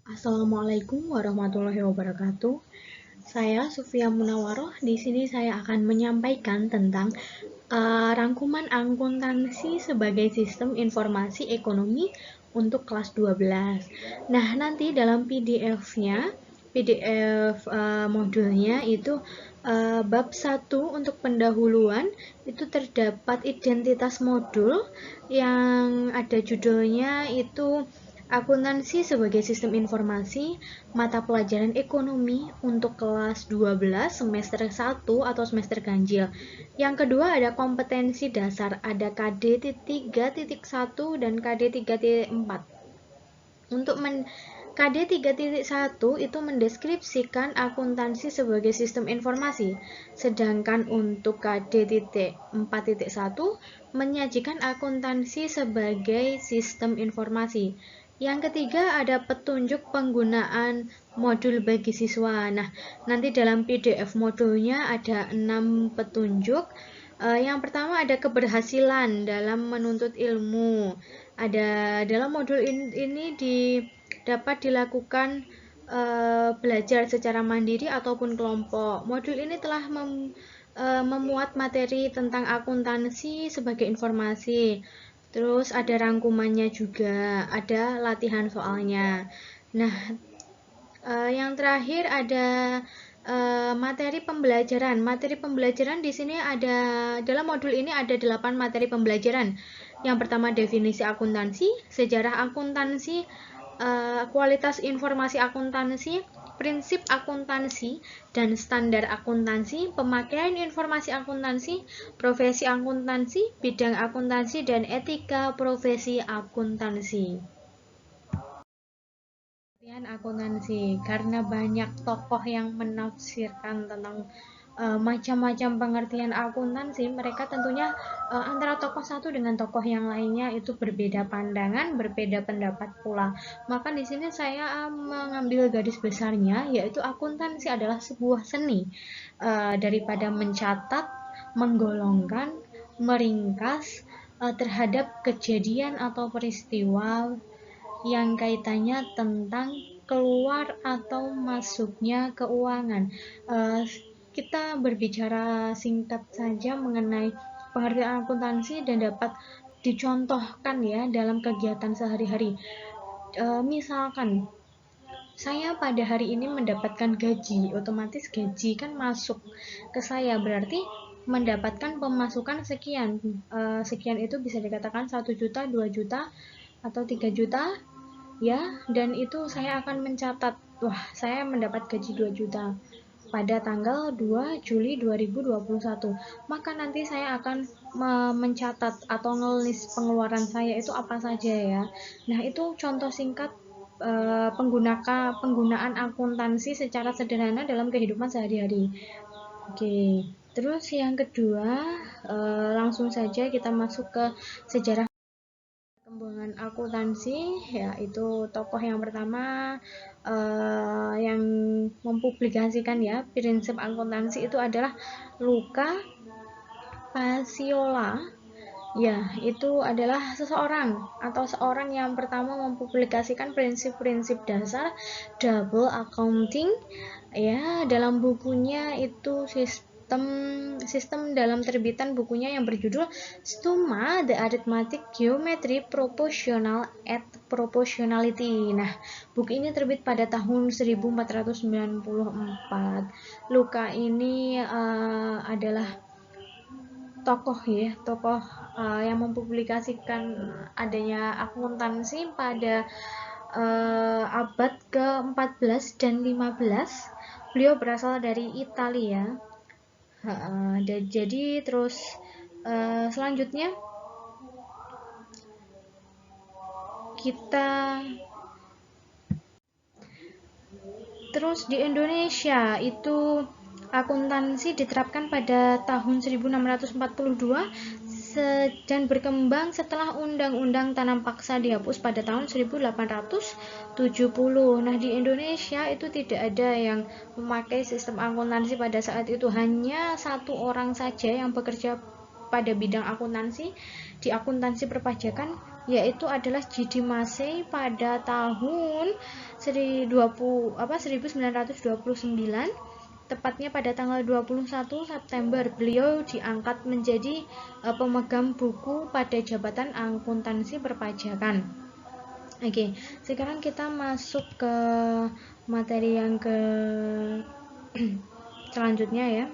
Assalamualaikum warahmatullahi wabarakatuh. Saya Sufia Munawaroh. Di sini saya akan menyampaikan tentang rangkuman akuntansi sebagai sistem informasi ekonomi untuk kelas 12. Nah, nanti dalam PDF-nya, PDF modulnya itu bab 1 untuk pendahuluan itu terdapat identitas modul yang ada judulnya itu akuntansi sebagai sistem informasi mata pelajaran ekonomi untuk kelas 12 semester 1 atau semester ganjil. Yang kedua ada kompetensi dasar, ada KD 3.1 dan KD 3.4. Untuk KD 3.1 itu mendeskripsikan akuntansi sebagai sistem informasi, sedangkan untuk KD 4.1 menyajikan akuntansi sebagai sistem informasi. Yang ketiga ada petunjuk penggunaan modul bagi siswa. Nah, nanti dalam PDF modulnya ada 6 petunjuk. Yang pertama ada keberhasilan dalam menuntut ilmu. Ada dalam modul ini dapat dilakukan belajar secara mandiri ataupun kelompok. Modul ini telah memuat materi tentang akuntansi sebagai informasi. Terus ada rangkumannya juga, ada latihan soalnya. Nah, yang terakhir ada materi pembelajaran. Materi pembelajaran di sini ada dalam modul ini ada 8 materi pembelajaran. Yang pertama definisi akuntansi, sejarah akuntansi, kualitas informasi akuntansi, prinsip akuntansi dan standar akuntansi, pemakaian informasi akuntansi, profesi akuntansi, bidang akuntansi dan etika profesi akuntansi. Akuntansi karena banyak tokoh yang menafsirkan tentang macam-macam pengertian akuntansi, mereka tentunya antara tokoh satu dengan tokoh yang lainnya itu berbeda pandangan, berbeda pendapat pula. Maka di sini saya mengambil garis besarnya, yaitu akuntansi adalah sebuah seni daripada mencatat, menggolongkan, meringkas terhadap kejadian atau peristiwa yang kaitannya tentang keluar atau masuknya keuangan. Kita berbicara singkat saja mengenai pengertian akuntansi dan dapat dicontohkan ya dalam kegiatan sehari-hari. Misalkan saya pada hari ini mendapatkan gaji, otomatis gaji kan masuk ke saya, berarti mendapatkan pemasukan sekian. Sekian itu bisa dikatakan 1 juta, 2 juta, atau 3 juta ya, dan itu saya akan mencatat, wah saya mendapat gaji 2 juta pada tanggal 2 Juli 2021. Maka nanti saya akan mencatat atau ngelis pengeluaran saya itu apa saja ya. Nah, itu contoh singkat penggunaan akuntansi secara sederhana dalam kehidupan sehari-hari. Oke, terus yang kedua, langsung saja kita masuk ke sejarah perkembangan akuntansi, yaitu tokoh yang pertama yang mempublikasikan ya prinsip akuntansi itu adalah Luca Paciolo. Ya, itu adalah seorang yang pertama mempublikasikan prinsip-prinsip dasar double accounting ya dalam bukunya itu sistem dalam terbitan bukunya yang berjudul Summa the Arithmetic Geometry Proportional at Proportionality. Nah, buku ini terbit pada tahun 1494. Luca ini adalah tokoh yang mempublikasikan adanya akuntansi pada abad ke-14 dan 15. Beliau berasal dari Italia. Jadi terus selanjutnya kita terus di Indonesia itu akuntansi diterapkan pada tahun 1642 dan berkembang setelah Undang-Undang Tanam Paksa dihapus pada tahun 1870. Nah, di Indonesia itu tidak ada yang memakai sistem akuntansi pada saat itu, hanya satu orang saja yang bekerja pada bidang akuntansi di akuntansi perpajakan yaitu adalah G.D. Massey pada tahun 1929, tepatnya pada tanggal 21 September. Beliau diangkat menjadi pemegang buku pada jabatan akuntansi perpajakan. Oke, sekarang kita masuk ke materi yang ke selanjutnya ya.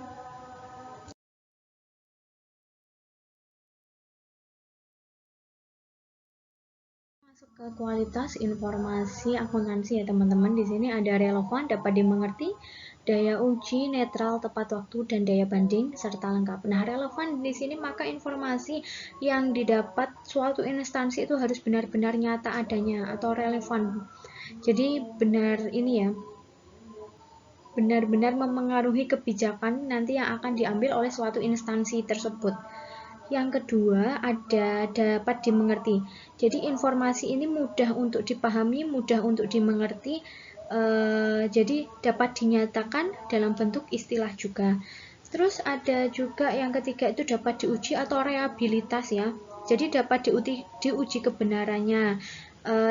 Masuk ke kualitas informasi akuntansi ya teman-teman. Di sini ada relevan, dapat dimengerti, daya uji, netral, tepat waktu, dan daya banding serta lengkap. Nah, relevan di sini maka informasi yang didapat suatu instansi itu harus benar-benar nyata adanya atau relevan. Jadi benar ini ya, benar-benar memengaruhi kebijakan nanti yang akan diambil oleh suatu instansi tersebut. Yang kedua, ada dapat dimengerti. Jadi informasi ini mudah untuk dipahami, mudah untuk dimengerti. Jadi dapat dinyatakan dalam bentuk istilah juga. Terus ada juga yang ketiga itu dapat diuji atau reliabilitas ya. Jadi dapat diuji kebenarannya.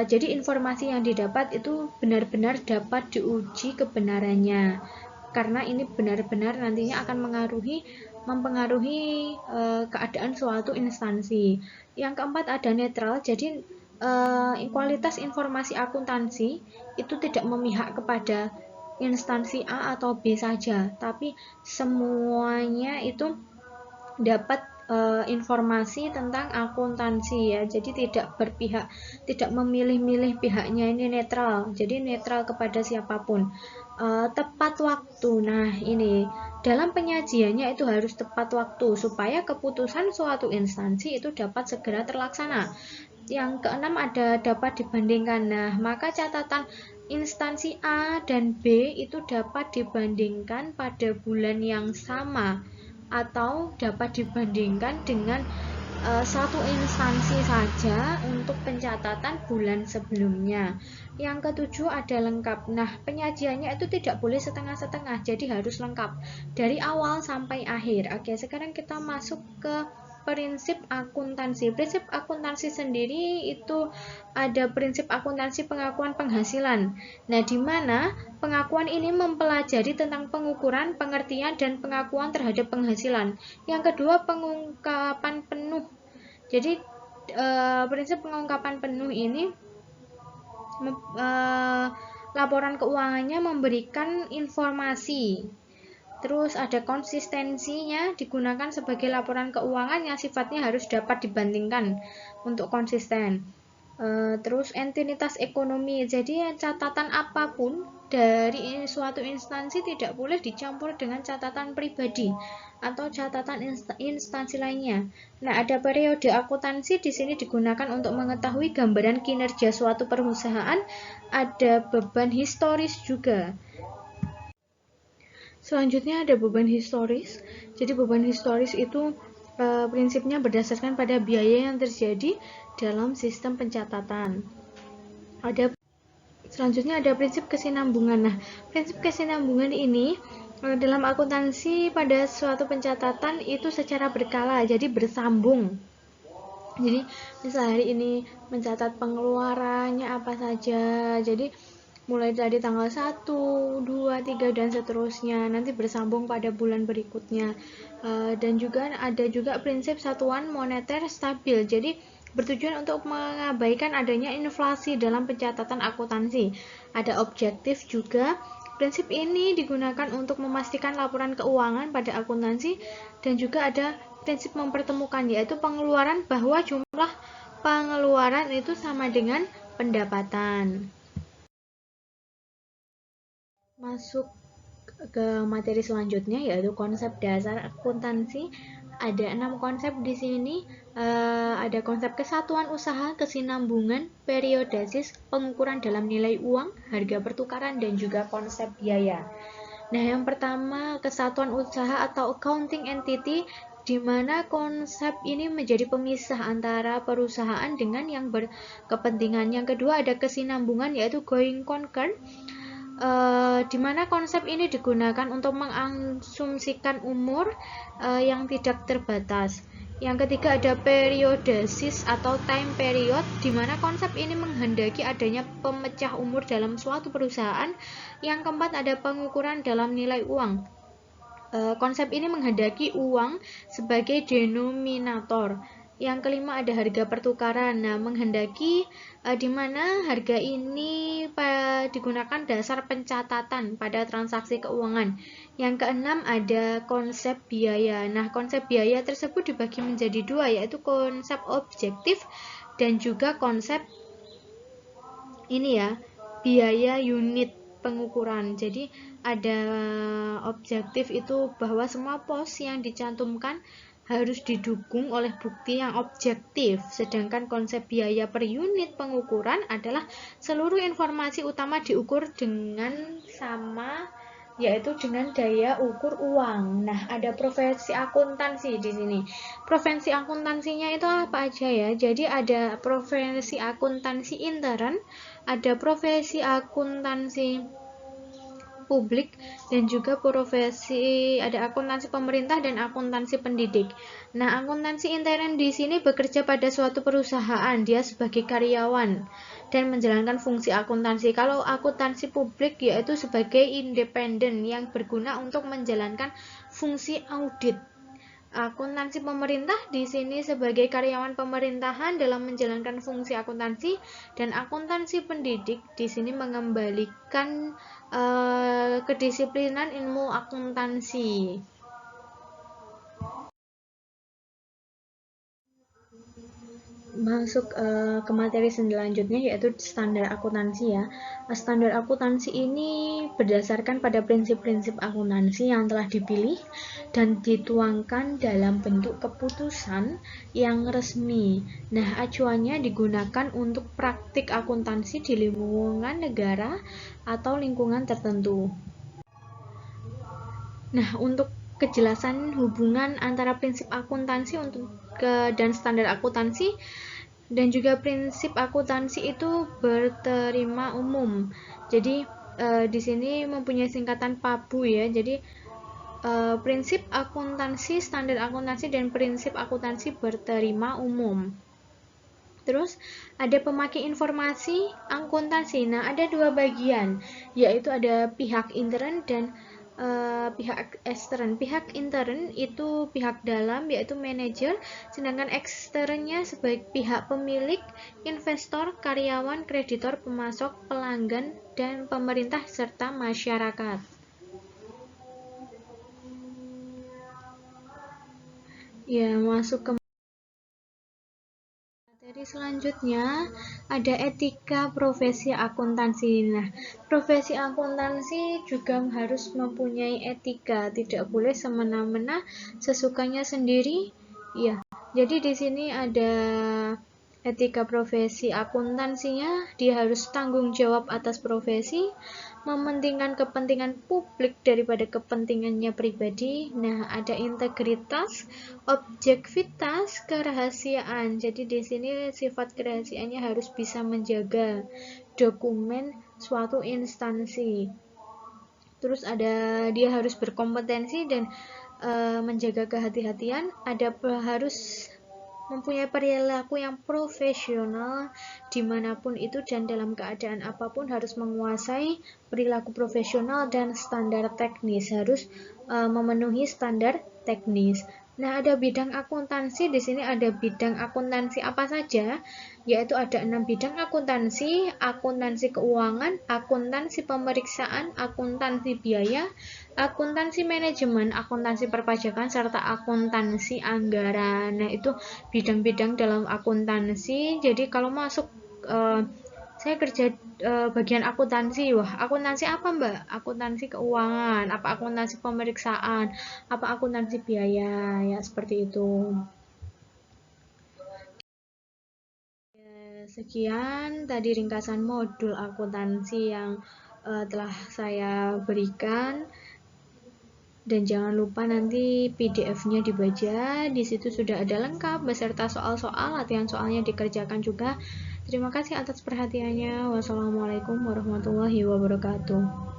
Jadi informasi yang didapat itu benar-benar dapat diuji kebenarannya. Karena ini benar-benar nantinya akan mempengaruhi keadaan suatu instansi. Yang keempat ada netral. Jadi kualitas informasi akuntansi itu tidak memihak kepada instansi A atau B saja, tapi semuanya itu dapat informasi tentang akuntansi ya. Jadi tidak berpihak, tidak memilih-milih pihaknya, ini netral. Jadi netral kepada siapapun. Tepat waktu. Nah, ini dalam penyajiannya itu harus tepat waktu supaya keputusan suatu instansi itu dapat segera terlaksana. Yang keenam ada dapat dibandingkan. Nah, maka catatan instansi A dan B itu dapat dibandingkan pada bulan yang sama atau dapat dibandingkan dengan satu instansi saja untuk pencatatan bulan sebelumnya. Yang ketujuh ada lengkap. Nah, penyajiannya itu tidak boleh setengah-setengah, jadi harus lengkap dari awal sampai akhir. Oke, sekarang kita masuk ke prinsip akuntansi. Prinsip akuntansi sendiri itu ada prinsip akuntansi pengakuan penghasilan. Nah, di mana pengakuan ini mempelajari tentang pengukuran, pengertian, dan pengakuan terhadap penghasilan. Yang kedua, pengungkapan penuh. Jadi, prinsip pengungkapan penuh ini laporan keuangannya memberikan informasi. Terus ada konsistensinya, digunakan sebagai laporan keuangan yang sifatnya harus dapat dibandingkan untuk konsisten. Terus entitas ekonomi, jadi catatan apapun dari suatu instansi tidak boleh dicampur dengan catatan pribadi atau catatan instansi lainnya. Nah, ada periode akuntansi di sini digunakan untuk mengetahui gambaran kinerja suatu perusahaan. Ada beban historis juga. Selanjutnya ada beban historis. Jadi beban historis itu prinsipnya berdasarkan pada biaya yang terjadi dalam sistem pencatatan. Selanjutnya ada prinsip kesinambungan. Nah, prinsip kesinambungan ini dalam akuntansi pada suatu pencatatan itu secara berkala, jadi bersambung. Jadi misal hari ini mencatat pengeluarannya apa saja, jadi mulai dari tanggal 1, 2, 3, dan seterusnya, nanti bersambung pada bulan berikutnya. Dan juga ada juga prinsip satuan moneter stabil, jadi bertujuan untuk mengabaikan adanya inflasi dalam pencatatan akuntansi. Ada objektif juga. Prinsip ini digunakan untuk memastikan laporan keuangan pada akuntansi, dan juga ada prinsip mempertemukan, yaitu pengeluaran bahwa jumlah pengeluaran itu sama dengan pendapatan. Masuk ke materi selanjutnya yaitu konsep dasar akuntansi. Ada 6 konsep di sini. Ada konsep kesatuan usaha, kesinambungan, periodasis, pengukuran dalam nilai uang, harga pertukaran, dan juga konsep biaya. Nah, yang pertama kesatuan usaha atau accounting entity, di mana konsep ini menjadi pemisah antara perusahaan dengan yang berkepentingan. Yang kedua ada kesinambungan yaitu going concern, di mana konsep ini digunakan untuk mengasumsikan umur yang tidak terbatas. Yang ketiga ada periodesis atau time period, di mana konsep ini menghendaki adanya pemecah umur dalam suatu perusahaan. Yang keempat ada pengukuran dalam nilai uang. Konsep ini menghendaki uang sebagai denominator. Yang kelima ada harga pertukaran. Nah, menghendaki di mana harga ini digunakan dasar pencatatan pada transaksi keuangan. Yang keenam ada konsep biaya. Nah, konsep biaya tersebut dibagi menjadi dua, yaitu konsep objektif dan juga konsep ini ya, biaya unit pengukuran. Jadi ada objektif itu bahwa semua pos yang dicantumkan harus didukung oleh bukti yang objektif, sedangkan konsep biaya per unit pengukuran adalah seluruh informasi utama diukur dengan sama, yaitu dengan daya ukur uang. Nah, ada profesi akuntansi di sini. Profesi akuntansinya itu apa aja ya? Jadi ada profesi akuntansi intern, ada profesi akuntansi publik, dan juga profesi ada akuntansi pemerintah dan akuntansi pendidik. Nah, akuntansi intern di sini bekerja pada suatu perusahaan, dia sebagai karyawan dan menjalankan fungsi akuntansi. Kalau akuntansi publik yaitu sebagai independen yang berguna untuk menjalankan fungsi audit. Akuntansi pemerintah di sini sebagai karyawan pemerintahan dalam menjalankan fungsi akuntansi, dan akuntansi pendidik di sini mengembalikan kedisiplinan ilmu akuntansi. Masuk ke materi selanjutnya, yaitu standar akuntansi ya. Standar akuntansi ini berdasarkan pada prinsip-prinsip akuntansi yang telah dipilih dan dituangkan dalam bentuk keputusan yang resmi. Nah, acuannya digunakan untuk praktik akuntansi di lingkungan negara atau lingkungan tertentu. Nah, untuk kejelasan hubungan antara prinsip akuntansi dan standar akuntansi dan juga prinsip akuntansi itu berterima umum. Jadi di sini mempunyai singkatan PABU ya. Jadi prinsip akuntansi, standar akuntansi, dan prinsip akuntansi berterima umum. Terus ada pemakai informasi akuntansi. Nah, ada dua bagian, yaitu ada pihak intern dan pihak ekstern. Pihak intern itu pihak dalam, yaitu manajer, sedangkan eksternnya sebagai pihak pemilik, investor, karyawan, kreditor, pemasok, pelanggan, dan pemerintah serta masyarakat. Ya, masuk ke materi selanjutnya, ada etika profesi akuntansi. Nah, profesi akuntansi juga harus mempunyai etika, tidak boleh semena-mena sesukanya sendiri. Ya, jadi di sini ada etika profesi akuntansinya, dia harus tanggung jawab atas profesi, mementingkan kepentingan publik daripada kepentingannya pribadi. Nah, ada integritas, objektivitas, kerahasiaan. Jadi di sini sifat kerahasiaannya harus bisa menjaga dokumen suatu instansi. Terus ada dia harus berkompetensi dan menjaga kehati-hatian. Ada harus mempunyai perilaku yang profesional dimanapun itu dan dalam keadaan apapun, harus menguasai perilaku profesional dan standar teknis, harus memenuhi standar teknis. Nah, ada bidang akuntansi. Di sini ada bidang akuntansi apa saja, yaitu ada 6 bidang akuntansi: akuntansi keuangan, akuntansi pemeriksaan, akuntansi biaya, akuntansi manajemen, akuntansi perpajakan, serta akuntansi anggaran. Nah, itu bidang-bidang dalam akuntansi. Jadi kalau masuk saya kerja bagian akuntansi, wah akuntansi apa mbak? Akuntansi keuangan, apa akuntansi pemeriksaan, apa akuntansi biaya, ya seperti itu. Sekian tadi ringkasan modul akuntansi yang telah saya berikan. Dan jangan lupa nanti PDF-nya dibaca. Di situ sudah ada lengkap beserta soal-soal, latihan soalnya dikerjakan juga. Terima kasih atas perhatiannya. Wassalamualaikum warahmatullahi wabarakatuh.